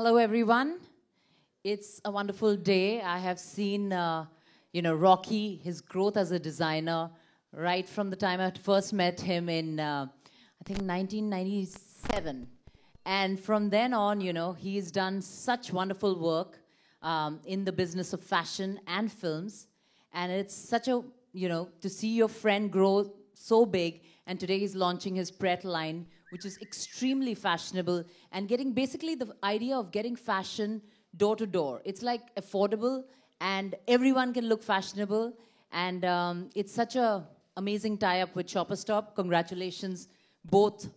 Hello, everyone. It's a wonderful day. I have seen, Rocky, his growth as a designer, right from the time I first met him in, I think, 1997. And from then on, he's done such wonderful work in the business of fashion and films. And it's such a, to see your friend grow so big. And today he's launching his Pret line, which is extremely fashionable and getting basically the idea of getting fashion door to door. It's like affordable and everyone can look fashionable. And it's such a amazing tie-up with Shopper Stop. Congratulations, both,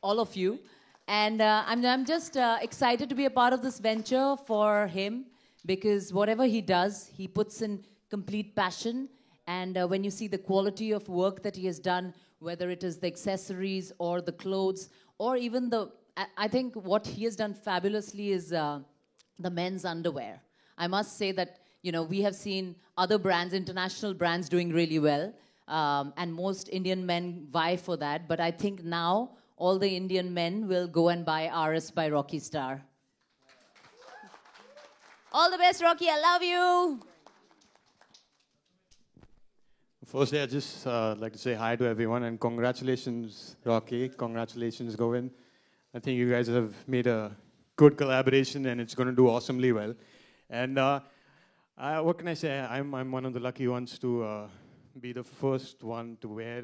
all of you. And I'm just excited to be a part of this venture for him because whatever he does, he puts in complete passion. And when you see the quality of work that he has done, whether it is the accessories or the clothes, or even I think what he has done fabulously is the men's underwear. I must say that, we have seen other brands, international brands doing really well, and most Indian men vie for that. But I think now all the Indian men will go and buy RS by Rocky Star. All the best, Rocky. I love you. Firstly, I'd just like to say hi to everyone and congratulations, Rocky. Congratulations, Govind. I think you guys have made a good collaboration and it's going to do awesomely well. And what can I say? I'm one of the lucky ones to be the first one to wear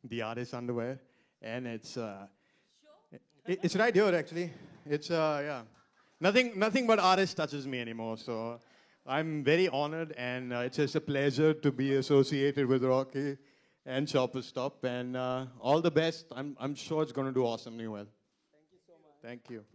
the artist underwear. And it's right here, actually. It's, yeah. Nothing but artist touches me anymore, so I'm very honored, and it's just a pleasure to be associated with Rocky and Shopper Stop, and all the best. I'm sure it's going to do awesomely well. Thank you so much. Thank you.